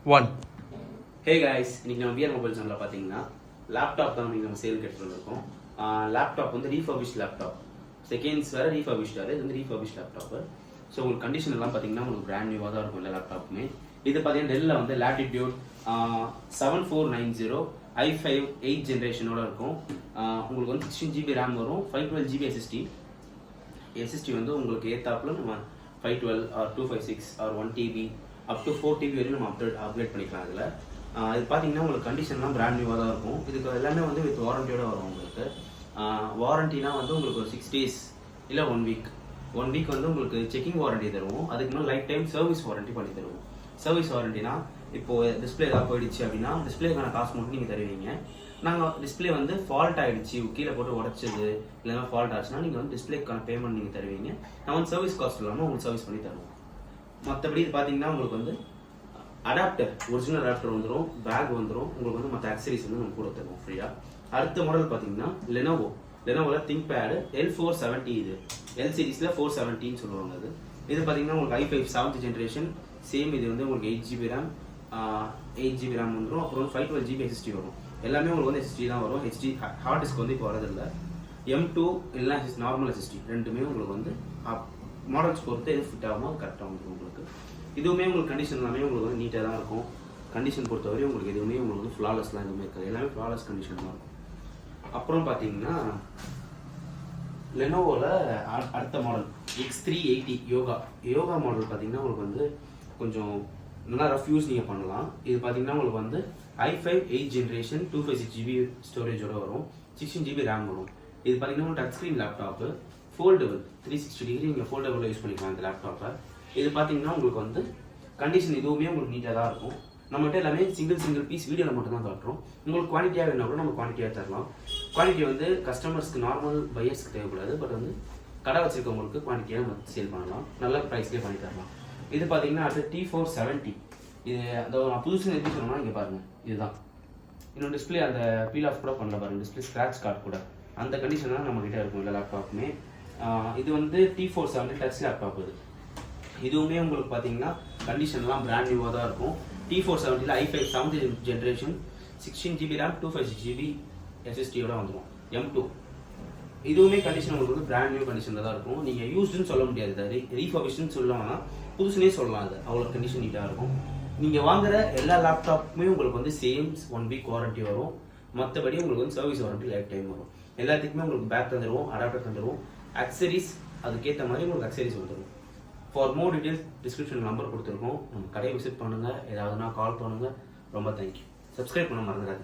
1. Hey guys, இன்னைக்கு நம்ம VR mobile சேனலில் பார்த்தீங்கன்னா லேப்டாப் தான் நம்ம சேல் கட்டுறது இருக்கோம். லேப்டாப் வந்து ரீஃபர்பிஷ் லேப்டாப், செகண்ட்ஸ் வேறு ரீஃபர்பிஷ் வேறு, இது வந்து ரீஃபர்பிஷ் லேப்டாப்பு. ஸோ உங்களுக்கு கண்டிஷன் எல்லாம் பார்த்தீங்கன்னா உங்களுக்கு பிராண்ட் நியூவாக தான் இருக்கும். இந்த லேப்டாப்புமே இது பார்த்தீங்கன்னா டெல்லில் வந்து லேட்டிடியூட் 7490 i5 8 ஜென்ரேஷனோட இருக்கும். உங்களுக்கு வந்து 16 GB ரேம் வரும், 512 GB எஸ்எஸ்டி வந்து உங்களுக்கு ஏத்தாப்புல நம்ம 512 or 256 or 1 TB up to 4 TB வரையும் நம்ம அப்கிரேட் பண்ணிக்கலாம். இதில் இது பார்த்தீங்கன்னா உங்களுக்கு கண்டிஷன்லாம் பிராண்ட் நியூவாக தான் இருக்கும். இதுக்கு எல்லாமே வந்து வித் வாரண்டியோட வரும். உங்களுக்கு வாரண்டினா வந்து உங்களுக்கு ஒரு 6 days இல்லை 1 week வந்து உங்களுக்கு செக்கிங் வாரண்டி தருவோம். அதுக்கு மேலே லைஃப் டைம் சர்வீஸ் வாரண்டி பண்ணி தருவோம். சர்வீஸ் வாரண்டினா இப்போ டிஸ்பிளே ஏதாவது போயிடுச்சு அப்படின்னா டிஸ்பிளேக்கான காசு மட்டும் நீங்கள் தருவீங்க. நாங்கள் டிஸ்பிளே வந்து ஃபால்ட் ஆகிடுச்சு, கீழே போட்டு உடச்சது இல்லைன்னா ஃபால்ட் ஆச்சுன்னா நீங்கள் வந்து டிஸ்பிளேக்கான பேமெண்ட் நீங்கள் தருவீங்க. நான் வந்து சர்வீஸ் காஸ்ட் இல்லாமல் உங்களுக்கு சர்வீஸ் பண்ணி தருவோம். மற்றபடி இது பார்த்தீங்கன்னா உங்களுக்கு வந்து அடாப்டர், ஒரிஜினல் அடாப்டர் வந்துடும், பேக் வந்துடும், உங்களுக்கு வந்து மற்ற ஆக்சரிஸ் வந்து நம்ம கூட தருவோம் ஃப்ரீயாக. அடுத்த மாடல் பார்த்தீங்கன்னா லெனோவோவில் திங்க் பேடு L470. இது எல் சீரிஸில் 470 சொல்லுவாங்க. இது பார்த்தீங்கன்னா உங்களுக்கு i5 7th ஜென்ரேஷன் சேம். இது வந்து உங்களுக்கு 8 GB ரேம், 8 GB ரேம் வந்துடும். அப்புறம் 512 GB SSD வரும். எல்லாமே உங்களுக்கு வந்து SSD தான் வரும். ஹெச்டி ஹார்ட் டிஸ்க் வந்து இப்போ வரதில்லை. M2 இல்லைனா நார்மல் SSD ரெண்டுமே உங்களுக்கு வந்து மாடல்ஸ் பொறுத்து எது ஃபிட் ஆகுமோ அது கரெக்டாக வந்துடும். உங்களுக்கு இதுவுமே உங்களுக்கு கண்டிஷன் எல்லாமே உங்களுக்கு வந்து நீட்டாக தான் இருக்கும். கண்டிஷன் பொறுத்தவரை உங்களுக்கு எதுவுமே உங்களுக்கு வந்து ஃப்ளாலஸ்லாம் எதுவுமே இருக்காது. எல்லாமே ஃப்ளாலஸ் கண்டிஷன் தான் இருக்கும். அப்புறம் பார்த்தீங்கன்னா லெனோவோவில் அடுத்த மாடல் X380 யோகா மாடல் பார்த்தீங்கன்னா உங்களுக்கு வந்து கொஞ்சம் நல்லா ரஃப் யூஸ் நீங்கள் பண்ணலாம். இது பார்த்தீங்கன்னா உங்களுக்கு வந்து i5 8 ஜென்ரேஷன் 256 GB ஸ்டோரேஜோட வரும், 16 GB ரேம் வரும். இது பார்த்தீங்கன்னா touch screen laptop, foldable 360 degree நீங்கள் ஃபோல்டபுளில் யூஸ் பண்ணிக்கலாம் இந்த லேப்டாப்பை. இது பார்த்தீங்கன்னா உங்களுக்கு வந்து கண்டிஷன் இதுவுமே உங்களுக்கு நீட்டாக தான் இருக்கும். நம்மகிட்ட எல்லாமே சிங்கிள் பீஸ் வீடியோவில் மட்டும் தான் காட்டுறோம். உங்களுக்கு குவான்டிட்டியாக வேணும்னா கூட நம்ம குவான்டிட்டியாக தரலாம். குவான்டிட்டி வந்து கஸ்டமர்ஸ்க்கு நார்மல் பையர்ஸ்க்கு தேவைப்படாது, பட் வந்து கடை வச்சிருக்கவங்களுக்கு குவான்டிட்டியாக நம்ம சேல் பண்ணலாம், நல்ல ப்ரைஸ்லேயே பண்ணி தரலாம். இது பார்த்தீங்கன்னா அடுத்து T470. இது அதோ நான் புதுசு எப்படி சொன்னோம்னா இங்கே பாருங்கள், இதுதான் இன்னும் டிஸ்பிளே அந்த பீல் ஆஃப் கூட பண்ணல பாருங்கள், டிஸ்பிளே ஸ்க்ராட்ச் கார்டு கூட அந்த கண்டிஷன் தான் நம்மகிட்ட இருக்கும் இந்த லேப்டாப்புமே. இது வந்து T470 டச் லேப்டாப். இதுவுமே உங்களுக்கு பார்த்தீங்கன்னா கண்டிஷன்லாம் பிராண்ட் நியூவாக தான் இருக்கும். T470 i5 7th generation 16 GB RAM 256 GB SSDயோட வந்துடும். M2 இதுவுமே கண்டிஷன் உங்களுக்கு வந்து பிராண்ட் நியூ கண்டிஷனில் தான் இருக்கும். நீங்கள் யூஸ்டுன்னு சொல்ல முடியாது, ரீஃபர்பிஷ்னு சொல்லலாம்னா புதுசுனே சொல்லலாம். அது அவ்வளோ கண்டிஷன் நீட்டாக இருக்கும். நீங்கள் வாங்குற எல்லா லேப்டாப்புமே உங்களுக்கு வந்து சேம் 1 week வாரண்டி வரும். மற்றபடி உங்களுக்கு வந்து சர்வீஸ் வாரண்டி லைஃப் டைம் வரும். எல்லாத்துக்குமே உங்களுக்கு பேக் தந்துடுவோம், அடாப்டர் தந்துடுவோம், அக்சரிஸ் அதுக்கேற்ற மாதிரி உங்களுக்கு அக்சரிஸ் வந்துடும். For more details description number கொடுத்துருக்கோம். நம்ம கடையை விசிட் பண்ணுங்கள், ஏதாவதுனா கால் பண்ணுங்கள். ரொம்ப தேங்க்யூ. சப்ஸ்கிரைப் பண்ண மறந்துடாதீங்க.